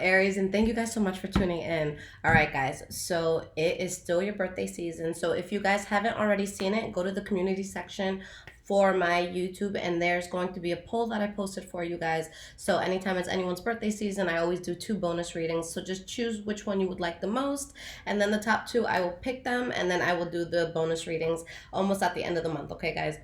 Aries, and thank you guys so much for tuning in. All right, guys, so it is still your birthday season. So if you guys haven't already seen it, go to the community section for my YouTube, and there's going to be a poll that I posted for you guys. So anytime it's anyone's birthday season, I always do 2 bonus readings. So just choose which one you would like the most, and then the top 2, I will pick them, and then I will do the bonus readings almost at the end of the month. Okay, guys?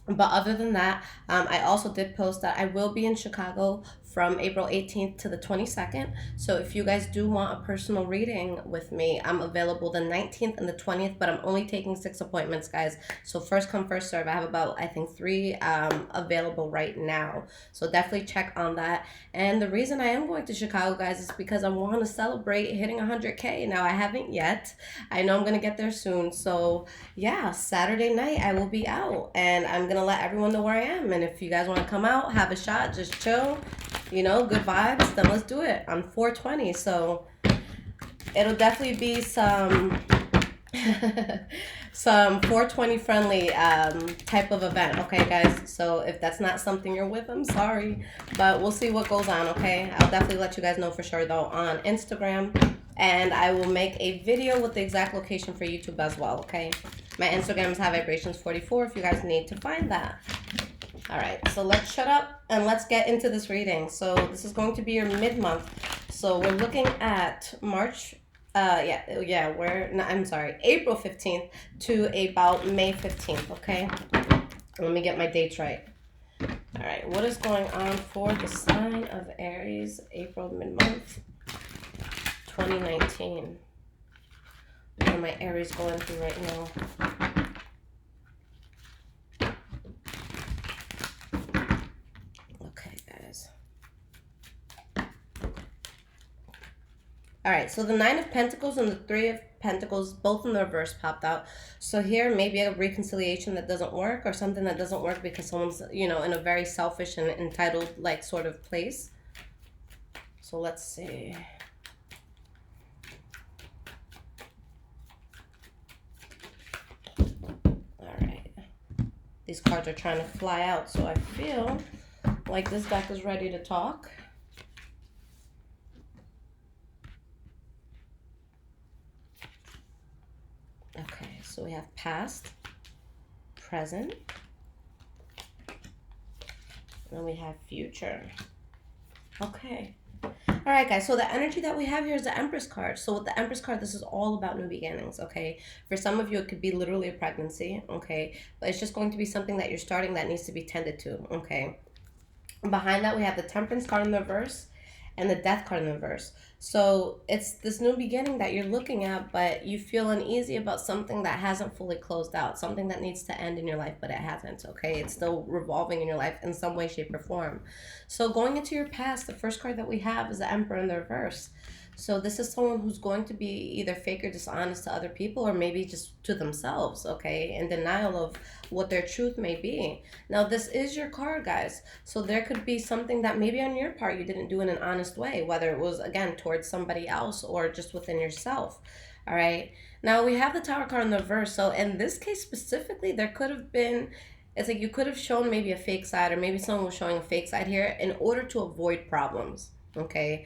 But other than that, I also did post that I will be in Chicago from April 18th to the 22nd. So if you guys do want a personal reading with me, I'm available the 19th and the 20th, but I'm only taking 6 appointments, guys. So first come, first serve. I have about, I think, 3 available right now. So definitely check on that. And the reason I am going to Chicago, guys, is because I want to celebrate hitting 100K. Now, I haven't yet. I know I'm going to get there soon. So yeah, Saturday night I will be out, and I'm going to let everyone know where I am. And if you guys want to come out, have a shot, just chill, you know, good vibes, then let's do it on 420. So it'll definitely be some some 420 friendly type of event. Okay, guys? So if that's not something you're with, I'm sorry, but we'll see what goes on. Okay, I'll definitely let you guys know for sure though on Instagram, and I will make a video with the exact location for YouTube as well. Okay, my Instagram is highvibrations44 if you guys need to find that. All right, so let's shut up and let's get into this reading. So this is going to be your mid-month. So we're looking at March, I'm sorry, April 15th to about May 15th, okay? Let me get my dates right. All right, what is going on for the sign of Aries, April mid-month, 2019? What are my Aries going through right now? All right, so the 9 of Pentacles and the 3 of Pentacles, both in the reverse, popped out. So here, maybe a reconciliation that doesn't work, or something that doesn't work because someone's, you know, in a very selfish and entitled, like, sort of place. So let's see. All right. These cards are trying to fly out, so I feel like this deck is ready to talk. Okay, so we have past, present, and we have future. Okay. All right, guys, so the energy that we have here is the Empress card. So with the Empress card, this is all about new beginnings, okay? For some of you, it could be literally a pregnancy, okay? But it's just going to be something that you're starting that needs to be tended to, okay? Behind that, we have the Temperance card in the reverse and the Death card in the reverse. So it's this new beginning that you're looking at, but you feel uneasy about something that hasn't fully closed out, something that needs to end in your life, but it hasn't, okay? It's still revolving in your life in some way, shape, or form. So going into your past, the first card that we have is the Emperor in the reverse. So this is someone who's going to be either fake or dishonest to other people, or maybe just to themselves, okay? In denial of what their truth may be. Now, this is your card, guys. So there could be something that maybe on your part you didn't do in an honest way, whether it was, again, towards somebody else or just within yourself, all right? Now, we have the Tower card in the reverse. So in this case specifically, there could have been, it's like you could have shown maybe a fake side, or maybe someone was showing a fake side here in order to avoid problems, okay?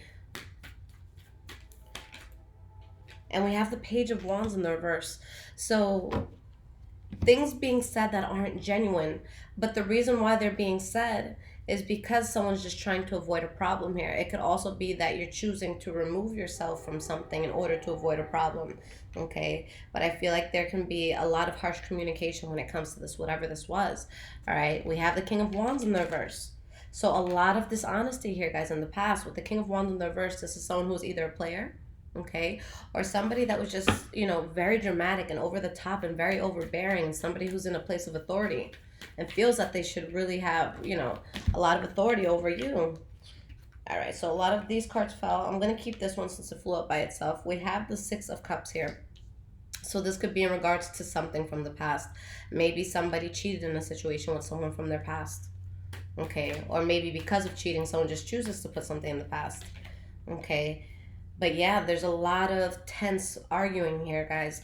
And we have the Page of Wands in the reverse. So things being said that aren't genuine, but the reason why they're being said is because someone's just trying to avoid a problem here. It could also be that you're choosing to remove yourself from something in order to avoid a problem, okay? But I feel like there can be a lot of harsh communication when it comes to this, whatever this was, all right? We have the King of Wands in the reverse. So a lot of dishonesty here, guys, in the past. With the King of Wands in the reverse, this is someone who's either a player, okay, or somebody that was just, you know, very dramatic and over the top and very overbearing, and somebody who's in a place of authority and feels that they should really have, you know, a lot of authority over you. All right, so a lot of these cards fell. I'm going to keep this one since it flew up by itself. We have the 6 of Cups here. So this could be in regards to something from the past. Maybe somebody cheated in a situation with someone from their past, okay, or maybe because of cheating, someone just chooses to put something in the past, okay? But yeah, there's a lot of tense arguing here, guys.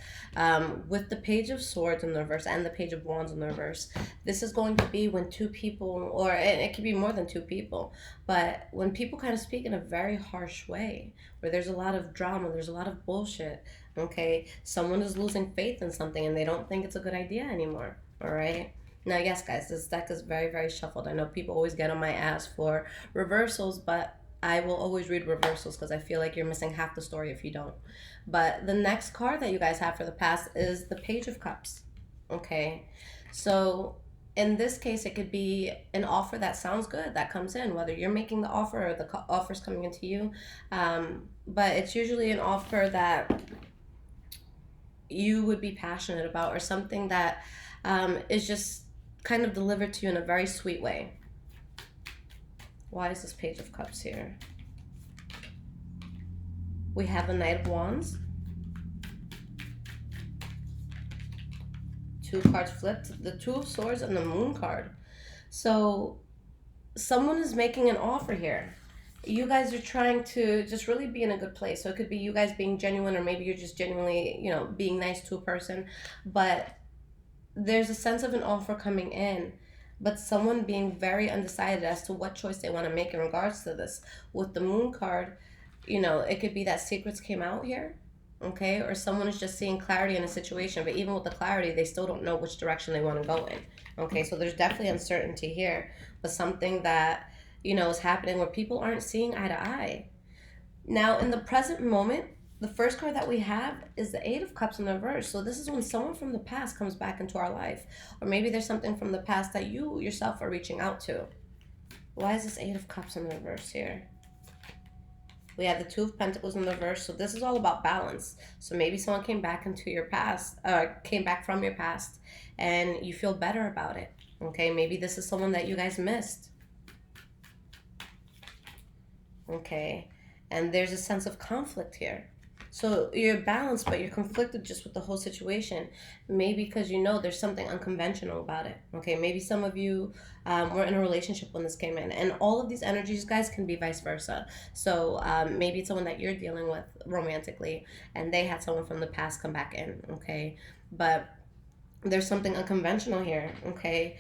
With the Page of Swords in the reverse and the Page of Wands in the reverse, this is going to be when two people, or it could be more than two people, but when people kind of speak in a very harsh way, where there's a lot of drama, there's a lot of bullshit, okay? Someone is losing faith in something and they don't think it's a good idea anymore, all right? Now, yes, guys, this deck is very, very shuffled. I know people always get on my ass for reversals, but I will always read reversals because I feel like you're missing half the story if you don't. But the next card that you guys have for the past is the Page of Cups. Okay. So in this case, it could be an offer that sounds good that comes in, whether you're making the offer or the offer's coming into you. But it's usually an offer that you would be passionate about, or something that is just kind of delivered to you in a very sweet way. Why is this Page of Cups here? We have the Knight of Wands. Two cards flipped. The Two of Swords and the Moon card. So someone is making an offer here. You guys are trying to just really be in a good place. So it could be you guys being genuine, or maybe you're just genuinely, being nice to a person. But there's a sense of an offer coming in, but someone being very undecided as to what choice they want to make in regards to this. With the Moon card, it could be that secrets came out here, okay? Or someone is just seeing clarity in a situation, but even with the clarity, they still don't know which direction they want to go in, okay? So there's definitely uncertainty here, but something that, is happening where people aren't seeing eye to eye. Now, in the present moment, the first card that we have is the Eight of Cups in the reverse. So this is when someone from the past comes back into our life. Or maybe there's something from the past that you yourself are reaching out to. Why is this Eight of Cups in the reverse here? We have the Two of Pentacles in the reverse. So this is all about balance. So maybe someone came back into your past, came back from your past, and you feel better about it. Okay, maybe this is someone that you guys missed. Okay, and there's a sense of conflict here. So you're balanced, but you're conflicted just with the whole situation. Maybe because there's something unconventional about it. Okay, maybe some of you were in a relationship when this came in. And all of these energies, guys, can be vice versa. So maybe it's someone that you're dealing with romantically, and they had someone from the past come back in. Okay, but there's something unconventional here. Okay.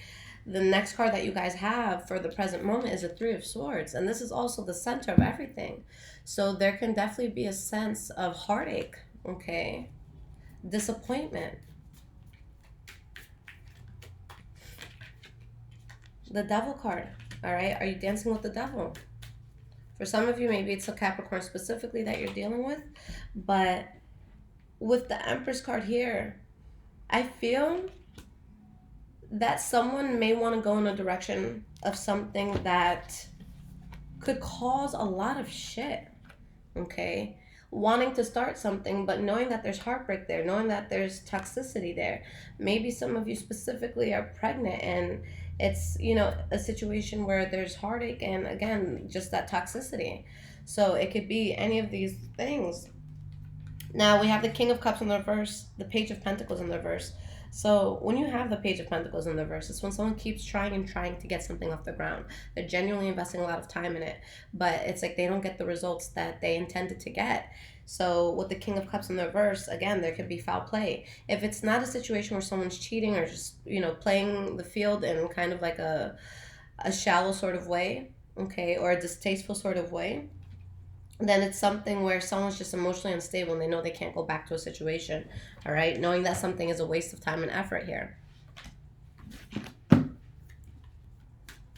The next card that you guys have for the present moment is a Three of Swords. And this is also the center of everything. So there can definitely be a sense of heartache, okay? Disappointment. The Devil card, all right? Are you dancing with the devil? For some of you, maybe it's a Capricorn specifically that you're dealing with. But with the Empress card here, I feel that someone may want to go in a direction of something that could cause a lot of shit, okay? Wanting to start something, but knowing that there's heartbreak there, knowing that there's toxicity there. Maybe some of you specifically are pregnant, and it's, a situation where there's heartache and, again, just that toxicity. So it could be any of these things. Now, we have the King of Cups in the reverse, the Page of Pentacles in the reverse. So when you have the Page of Pentacles in the reverse, it's when someone keeps trying and trying to get something off the ground. They're genuinely investing a lot of time in it, but it's like they don't get the results that they intended to get. So with the King of Cups in the reverse, again, there could be foul play. If it's not a situation where someone's cheating or just, playing the field in kind of like a shallow sort of way, okay, or a distasteful sort of way, then it's something where someone's just emotionally unstable and they know they can't go back to a situation, all right? Knowing that something is a waste of time and effort here.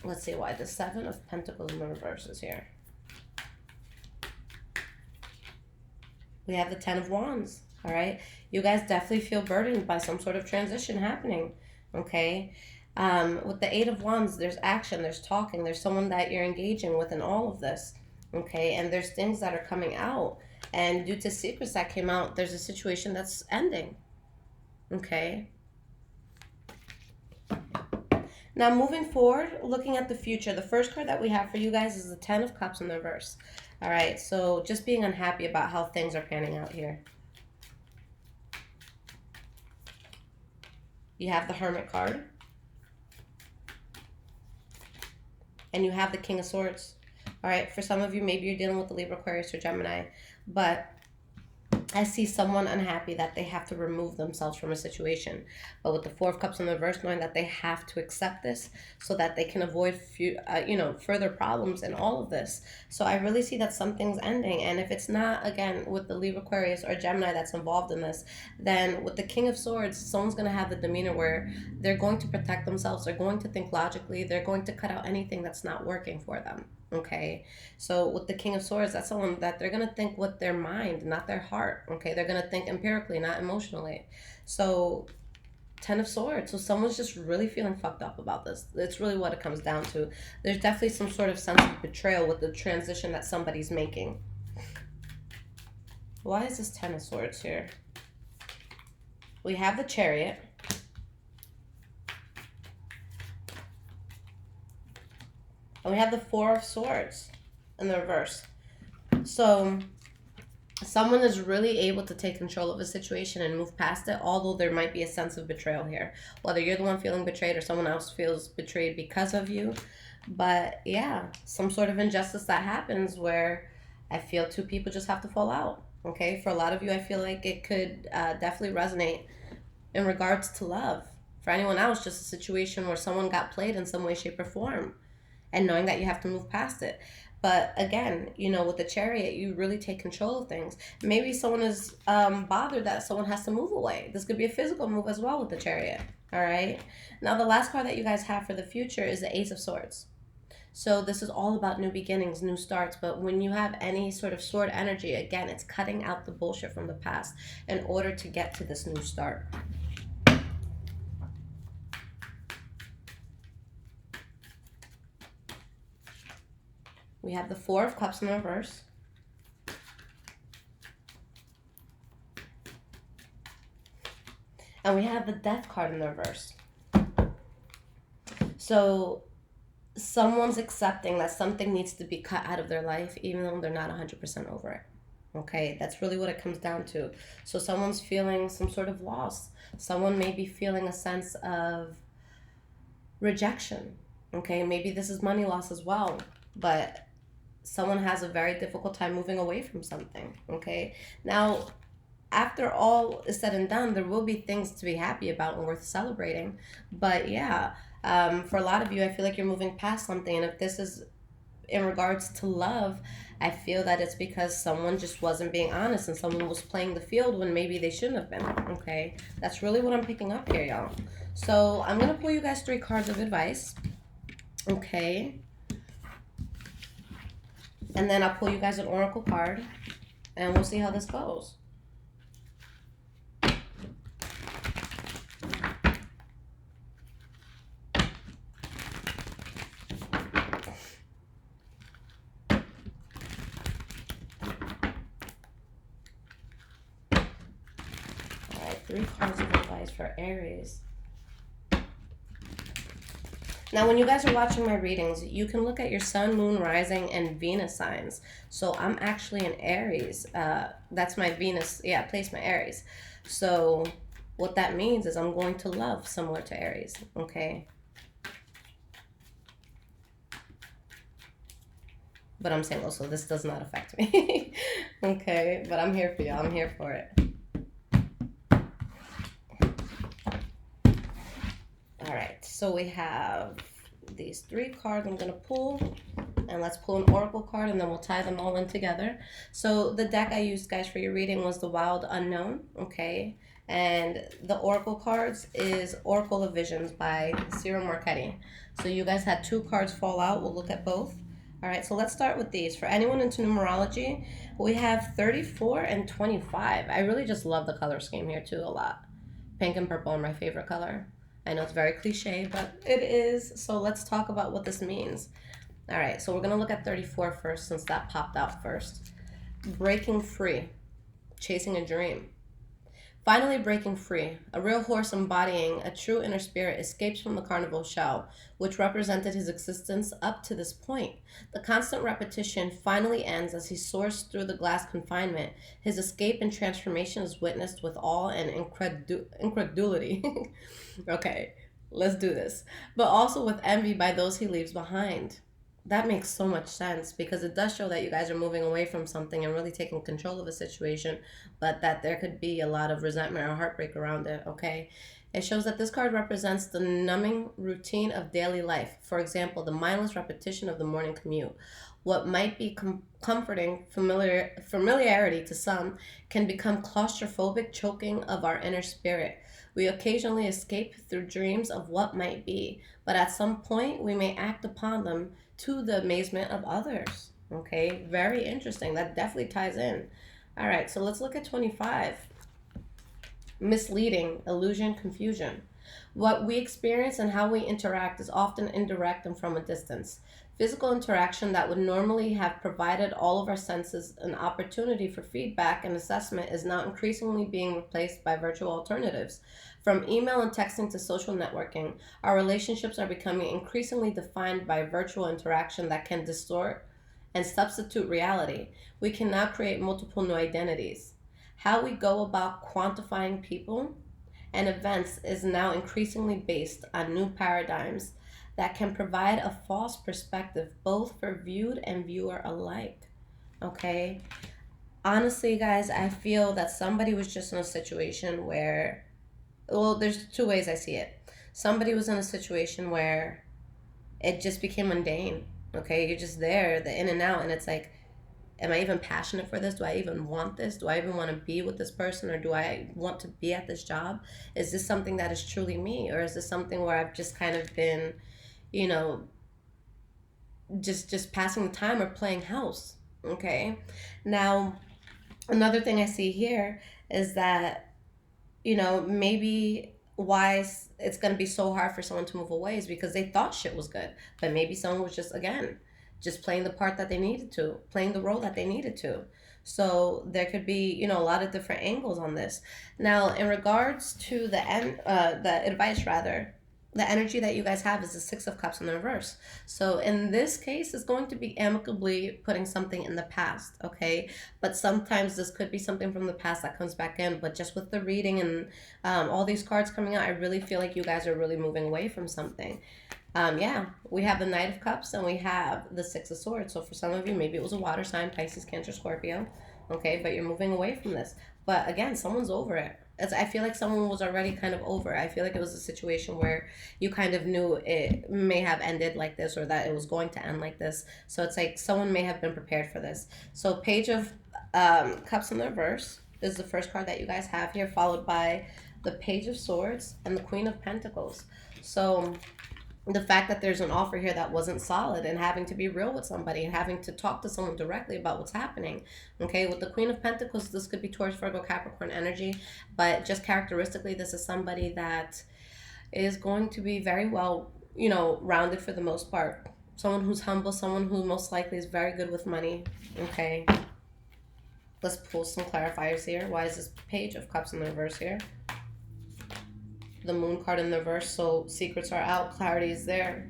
Let's see why the Seven of Pentacles in the reverse is here. We have the Ten of Wands, all right? You guys definitely feel burdened by some sort of transition happening, okay? With the Eight of Wands, there's action, there's talking, there's someone that you're engaging with in all of this. Okay, and there's things that are coming out, and due to secrets that came out, there's a situation that's ending. Okay. Now moving forward, looking at the future, the first card that we have for you guys is the Ten of Cups in the reverse. All right, so just being unhappy about how things are panning out here. You have the Hermit card. And you have the King of Swords. All right, for some of you, maybe you're dealing with the Libra, Aquarius, or Gemini, but I see someone unhappy that they have to remove themselves from a situation. But with the Four of Cups in the reverse, knowing that they have to accept this so that they can avoid further problems in all of this. So I really see that something's ending. And if it's not, again, with the Libra, Aquarius, or Gemini that's involved in this, then with the King of Swords, someone's going to have the demeanor where they're going to protect themselves. They're going to think logically. They're going to cut out anything that's not working for them. Okay, so with the King of Swords, that's someone that they're going to think with their mind, not their heart. Okay, they're going to think empirically, not emotionally. So 10 of Swords, so someone's just really feeling fucked up about this. It's really what it comes down to. There's definitely some sort of sense of betrayal with the transition that somebody's making. Why is this 10 of Swords here? We have the Chariot. And we have the Four of Swords in the reverse. So someone is really able to take control of a situation and move past it, although there might be a sense of betrayal here. Whether you're the one feeling betrayed or someone else feels betrayed because of you. But yeah, some sort of injustice that happens where I feel two people just have to fall out. Okay, for a lot of you, I feel like it could definitely resonate in regards to love. For anyone else, just a situation where someone got played in some way, shape, or form. And knowing that you have to move past it. But again, with the Chariot, you really take control of things. Maybe someone is bothered that someone has to move away. This could be a physical move as well with the Chariot. All right. Now, the last card that you guys have for the future is the Ace of Swords. So this is all about new beginnings, new starts. But when you have any sort of sword energy, again, it's cutting out the bullshit from the past in order to get to this new start. We have the Four of Cups in the reverse. And we have the Death card in the reverse. So someone's accepting that something needs to be cut out of their life, even though they're not 100% over it. Okay, that's really what it comes down to. So someone's feeling some sort of loss. Someone may be feeling a sense of rejection. Okay, maybe this is money loss as well. But someone has a very difficult time moving away from something. Okay, now after all is said and done, there will be things to be happy about and worth celebrating. But yeah, for a lot of you, I feel like you're moving past something. And if this is in regards to love, I feel that it's because someone just wasn't being honest and someone was playing the field when maybe they shouldn't have been. Okay, that's really what I'm picking up here, y'all. So I'm gonna pull you guys 3 cards of advice. Okay, and then I'll pull you guys an oracle card, and we'll see how this goes. All right, 3 cards of advice for Aries. Now, when you guys are watching my readings, you can look at your Sun, Moon, Rising, and Venus signs. So I'm actually in Aries. That's my Venus, placement Aries. So what that means is I'm going to love similar to Aries, okay? But I'm single, so this does not affect me. Okay, but I'm here for y'all. I'm here for it. All right, so we have these 3 cards I'm going to pull, and let's pull an oracle card, and then we'll tie them all in together. So the deck I used, guys, for your reading was the Wild Unknown, okay? And the oracle cards is Oracle of Visions by Cyril Marchetti. So you guys had 2 cards fall out. We'll look at both. All right, so let's start with these. For anyone into numerology, we have 34 and 25. I really just love the color scheme here, too, a lot. Pink and purple are my favorite color. I know it's very cliche, but it is. So let's talk about what this means. All right, so we're going to look at 34 first, since that popped out first. Breaking free, chasing a dream. Finally breaking free, a real horse embodying a true inner spirit escapes from the carnival shell, which represented his existence up to this point. The constant repetition finally ends as he soars through the glass confinement. His escape and transformation is witnessed with awe and incredulity. Okay, let's do this. But also with envy by those he leaves behind. That makes so much sense because it does show that you guys are moving away from something and really taking control of a situation, but that there could be a lot of resentment or heartbreak around it, okay? It shows that this card represents the numbing routine of daily life. For example, the mindless repetition of the morning commute. What might be comforting familiarity to some can become claustrophobic choking of our inner spirit. We occasionally escape through dreams of what might be, but at some point we may act upon them to the amazement of others. Okay, very interesting. That definitely ties in. All right, so let's look at 25. Misleading, illusion, confusion. What we experience and how we interact is often indirect and from a distance. Physical interaction that would normally have provided all of our senses an opportunity for feedback and assessment is now increasingly being replaced by virtual alternatives. From email and texting to social networking, our relationships are becoming increasingly defined by virtual interaction that can distort and substitute reality. We can now create multiple new identities. How we go about quantifying people and events is now increasingly based on new paradigms that can provide a false perspective both for viewed and viewer alike. Okay? Honestly, guys, I feel that somebody was just in a situation where, well, there's two ways I see it. Somebody was in a situation where it just became mundane. Okay? You're just there, the in and out, and it's like, am I even passionate for this? Do I even want this? Do I even want to be with this person, or do I want to be at this job? Is this something that is truly me, or is this something where I've just kind of been, you know, just passing the time or playing house? Okay. Now, another thing I see here is that, you know, maybe why it's going to be so hard for someone to move away is because they thought shit was good, but maybe someone was just, again, just playing the part that they needed to, playing the role that they needed to. So there could be, you know, a lot of different angles on this. Now, in regards to the advice rather, the energy that you guys have is the Six of Cups in the reverse. So in this case, it's going to be amicably putting something in the past, okay? But sometimes this could be something from the past that comes back in. But just with the reading and all these cards coming out, I really feel like you guys are really moving away from something. Yeah, we have the Knight of Cups and we have the Six of Swords. So for some of you, maybe it was a water sign, Pisces, Cancer, Scorpio, okay? But you're moving away from this. But again, someone's over it. I feel like someone was already kind of over it. I feel like it was a situation where you kind of knew it may have ended like this, or that it was going to end like this. So it's like someone may have been prepared for this. So Page of Cups in the reverse is the first card that you guys have here, followed by the Page of Swords and the Queen of Pentacles. So the fact that there's an offer here that wasn't solid, and having to be real with somebody and having to talk to someone directly about what's happening. Okay, with the Queen of Pentacles, this could be Taurus, Virgo, Capricorn energy, but just characteristically, this is somebody that is going to be very well, you know, rounded for the most part. Someone who's humble, someone who most likely is very good with money. Okay, let's pull some clarifiers here. Why is this Page of Cups in the reverse here? The Moon card in the reverse, so secrets are out, clarity is there,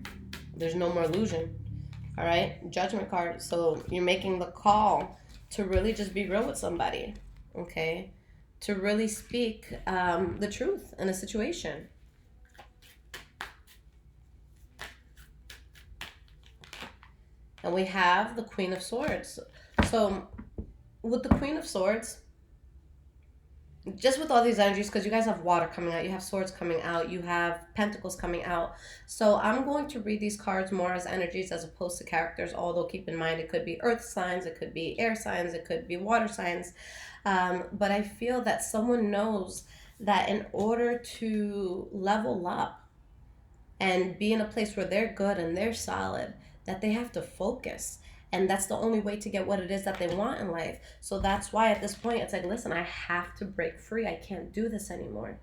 there's no more illusion. All right, Judgment card, so you're making the call to really just be real with somebody, okay, to really speak the truth in a situation. And we have the Queen of Swords. So with the Queen of Swords, just with all these energies, because you guys have water coming out, you have swords coming out, you have pentacles coming out. So I'm going to read these cards more as energies as opposed to characters, although keep in mind it could be earth signs, it could be air signs, it could be water signs. But I feel that someone knows that in order to level up and be in a place where they're good and they're solid, that they have to focus. And that's the only way to get what it is that they want in life. So that's why at this point, it's like, listen, I have to break free. I can't do this anymore.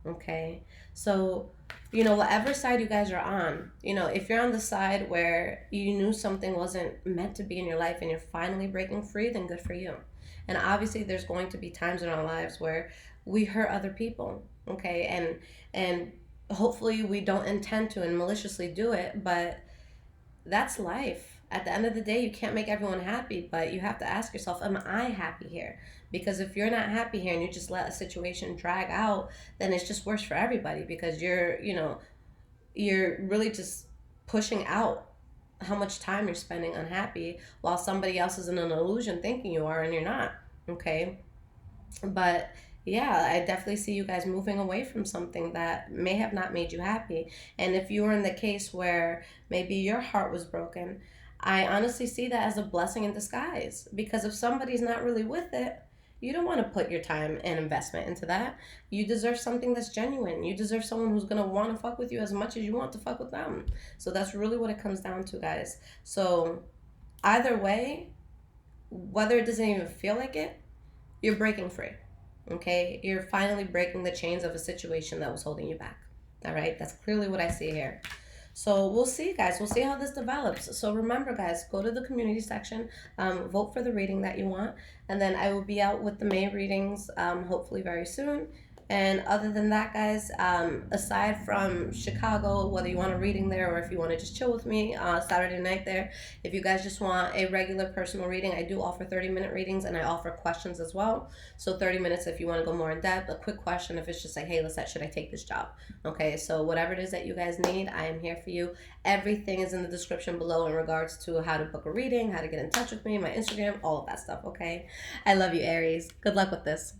Okay? So, you know, whatever side you guys are on, you know, if you're on the side where you knew something wasn't meant to be in your life and you're finally breaking free, then good for you. And obviously there's going to be times in our lives where we hurt other people. Okay? And hopefully we don't intend to and maliciously do it, but that's life. At the end of the day, you can't make everyone happy, but you have to ask yourself, am I happy here? Because if you're not happy here and you just let a situation drag out, then it's just worse for everybody, because you're really just pushing out how much time you're spending unhappy while somebody else is in an illusion thinking you are and you're not. Okay. But yeah, I definitely see you guys moving away from something that may have not made you happy. And if you were in the case where maybe your heart was broken, I honestly see that as a blessing in disguise. Because if somebody's not really with it, you don't want to put your time and investment into that. You deserve something that's genuine. You deserve someone who's going to want to fuck with you as much as you want to fuck with them. So that's really what it comes down to, guys. So either way, whether it doesn't even feel like it, you're breaking free. Okay? You're finally breaking the chains of a situation that was holding you back. All right? That's clearly what I see here. So we'll see, guys. We'll see how this develops. So remember, guys, go to the community section, vote for the reading that you want, and then I will be out with the May readings hopefully very soon. And other than that, guys, aside from Chicago, whether you want a reading there or if you want to just chill with me Saturday night there, if you guys just want a regular personal reading, I do offer 30-minute readings and I offer questions as well. So 30 minutes if you want to go more in depth, a quick question if it's just like, hey, Lissette, should I take this job? Okay, so whatever it is that you guys need, I am here for you. Everything is in the description below in regards to how to book a reading, how to get in touch with me, my Instagram, all of that stuff, okay? I love you, Aries. Good luck with this.